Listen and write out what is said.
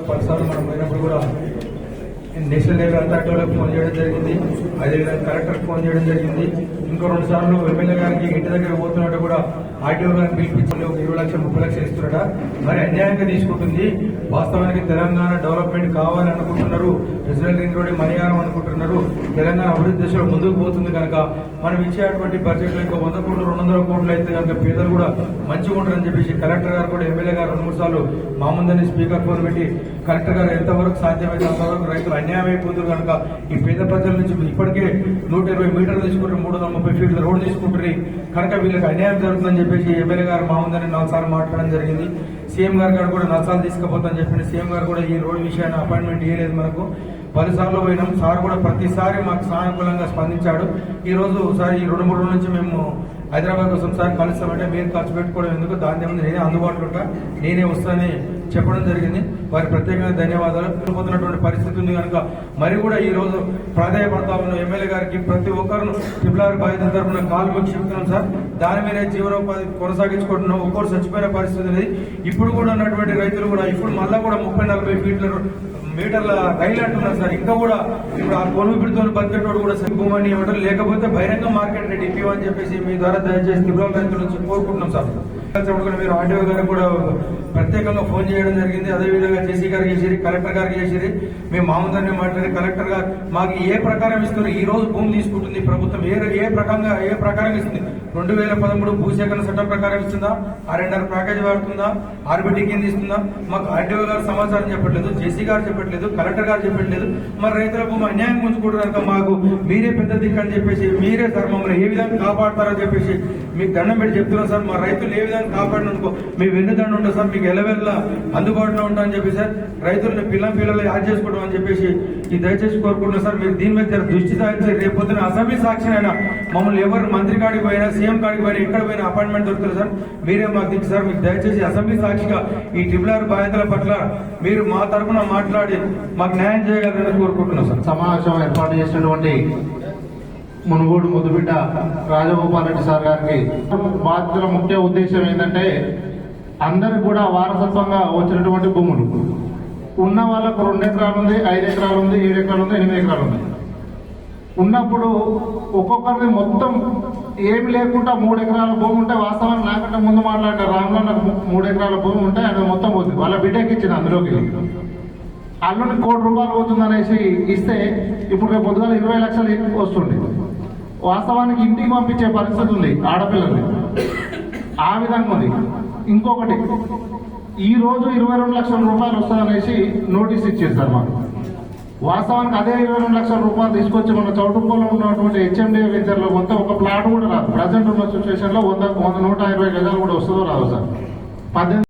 పలుసార్లు మనం పోయినప్పుడు కూడా నేషనల్ లెవెల్ అథారిటీలకు ఫోన్ చేయడం జరిగింది, అదేవిధంగా కలెక్టర్కి ఫోన్ చేయడం జరిగింది. ఇంకో 2 సార్లు ఎమ్మెల్యే గారికి ఇంటి దగ్గర పోతున్నట్టు కూడా ఆర్టీఓ గారిని పిలిపించి 20 లక్షలు 30 లక్షలు ఇస్తున్నాడా. మరి అన్యాయంగా తీసుకుంటుంది. వాస్తవానికి తెలంగాణ డెవలప్మెంట్ కావాలని అనుకుంటున్నారు, రిజనల్ రింగ్ రోడ్ మణియారం అనుకుంటున్నారు. తెలంగాణ అభివృద్ధి దిశలో ముందుకు పోతుంది కనుక మనం ఇచ్చేటువంటి బడ్జెట్లో ఇంకా 100 కోట్లు 200 కోట్లు అయితే కనుక పేదలు కూడా మంచిగా ఉంటారని చెప్పేసి కలెక్టర్ గారు కూడా ఎమ్మెల్యే గారు 2-3 సార్లు మా ముందని స్పీకర్ ఫోన్ పెట్టి కలెక్టర్ గారు ఎంతవరకు సాధ్యమైతే అంతవరకు రైతులు అన్యాయం అయిపోతుంది కనుక ఈ పేద ప్రజల నుంచి ఇప్పటికే 120 మీటర్లు తీసుకుంటారు, 330 ఫీట్ల రోడ్డు తీసుకుంటారు కనుక వీళ్ళకి అన్యాయం జరుగుతుందని చెప్పేసి ఎమ్మెల్యే గారు మా ముందని 4 సార్లు మాట్లాడడం జరిగింది. సీఎం గారు కూడా 4 సార్లు తీసుకుపోతామని చెప్పిన సీఎం గారు కూడా ఈ రోడ్డు విషయాన్ని అపాయింట్మెంట్ ఇవ్వలేదు. మనకు 10 సార్లు పోయినాం. సార్ కూడా ప్రతిసారి మాకు సానుకూలంగా స్పందించాడు. ఈ రోజు సార్ ఈ 2-3 రోజుల నుంచి మేము హైదరాబాద్ కోసం సార్ కలుస్తామంటే మీరు ఖర్చు పెట్టుకోవడం ఎందుకు, దాని ఏముంది నేనే అందుబాటులో ఉంటా, నేనే వస్తానని చెప్పడం జరిగింది. వారి ప్రత్యేకంగా ధన్యవాదాలు. పోతున్నటువంటి పరిస్థితి ఉంది కనుక మరి కూడా ఈ రోజు ప్రాధాన్యపడతా ఉన్న ఎమ్మెల్యే గారికి ప్రతి ఒక్కరు ట్రిపుల్ బాధ్యత తరఫున కాలు మొక్కి చెప్తున్నాం సార్. దాని మీద జీవనోపాధి కొనసాగించుకుంటున్నాం. ఒక్కోరు చచ్చిపోయిన పరిస్థితి అనేది ఇప్పుడు కూడా ఉన్నటువంటి రైతులు కూడా ఇప్పుడు మళ్ళా కూడా 30-40 మీటర్ల రైలు అంటున్నారు సార్. ఇంకా కూడా ఇప్పుడు ఆ కొనుగోలు పెడుతూ బతికేటోడు కూడా భూమని ఇవ్వడం లేకపోతే బహిరంగ మార్కెట్ రేట్ ఇవ్వని చెప్పేసి మీ ద్వారా దయచేసి త్రిపుర రైతుల నుంచి కోరుకుంటున్నాం సార్. మీరు ఆర్టీఓ గారికి కూడా ప్రత్యేకంగా ఫోన్ చేయడం జరిగింది. అదేవిధంగా జేసీ గారికి చేసి కలెక్టర్ గారికి చేసి మేము మామూలుగానే మాట్లాడి కలెక్టర్ గారు మాకు ఏ ప్రకారం ఇస్తున్నారు, ఈ రోజు భూమి తీసుకుంటుంది ప్రభుత్వం ఏ ప్రకారం ఇస్తుంది. 2013 భూసేకరణ చట్టం ప్రకారం ఇస్తుందా, R&R ప్యాకేజ్ వాడుతుందా, ఆర్బిటీ కింద ఇస్తుందా, మాకు ఆర్టీఓ గారు సమాచారం చెప్పట్లేదు, జేసీ గారు చెప్పట్లేదు, కలెక్టర్ గారు చెప్పట్లేదు. మరి రైతుల భూమి అన్యాయం ఉంచుకుంటారు కనుక మాకు మీరే పెద్ద దిక్కు అని చెప్పేసి మీరే సార్ మమ్మల్ని ఏ విధంగా కాపాడతారని చెప్పేసి మీకు దండం పెట్టి చెప్తున్నాం సార్. మా రైతులు ఏ విధంగా కాపాడినందుకో మీ వెన్నుదండ ఉంటుంది సార్, మీకు ఎలవెల్లా అందుబాటులో ఉంటా అని చెప్పి సార్. రైతులను పిల్లలు యాడ్ చేసుకోవడం అని చెప్పేసి ఈ దయచేసి కోరుకుంటున్నాం సార్. మీరు దీని మీద దృష్టి సాధించి రేపొద్దున అసెంబ్లీ సాక్షినైనా మమ్మల్ని ఎవరు మంత్రి కాడికి పోయినా సీఎం కాడికి పోయినా ఎక్కడ పోయినా అపాయింట్మెంట్ దొరుకుతుంది సార్. మీరే మాకు దిక్కు సార్. మీకు దయచేసి అసెంబ్లీ సాక్షిగా ఈ ట్రిపుల్ బాధ్యతల పట్ల మీరు మా తరఫున మాట్లాడి మాకు న్యాయం చేయగలరని కోరుకుంటున్నాం సార్. సమావేశం ఏర్పాటు చేసినటువంటి మునుగోడు ముద్దుబిడ్డ రాజగోపాల్ రెడ్డి సార్ గారికి బాధ్యతల ముఖ్య ఉద్దేశం ఏంటంటే అందరికి కూడా వారసత్వంగా వచ్చినటువంటి భూములు ఉన్న వాళ్ళకు 2 ఎకరాలు ఉంది, 5 ఎకరాలు ఉంది, 7 ఎకరాలు ఉంది, 8 ఎకరాలు ఉంది. ఉన్నప్పుడు ఒక్కొక్కరిని మొత్తం ఏమి లేకుండా 3 ఎకరాల భూమి ఉంటే వాస్తవానికి నాకంటే ముందు మాట్లాడిన రామ్లో నాకు 3 ఎకరాల భూమి ఉంటే ఆయన మొత్తం పోతుంది. వాళ్ళ బిడ్డకి ఇచ్చిన అందులోకి అల్లుని ₹1 కోటి పోతుంది అనేసి ఇస్తే ఇప్పుడు రేపు పొద్దుగాల 20 లక్షలు వస్తుంది. వాస్తవానికి ఇంటికి పంపించే పరిస్థితి ఉంది ఆడపిల్లల్ని, ఆ విధంగా ఉంది. ఇంకొకటి ఈ రోజు 22 లక్షల రూపాయలు వస్తుందనేసి నోటీస్ ఇచ్చేస్తారు మాకు. వాస్తవానికి అదే 22 లక్షల రూపాయలు తీసుకొచ్చి మన చౌటుప్పలో ఉన్నటువంటి HMDA వెంచర్లో మొత్తం ఒక ప్లాట్ కూడా రాదు. ప్రజెంట్ ఉన్న సిచ్యువేషన్లో 120 గజాలు కూడా వస్తుందో రాదు సార్. 18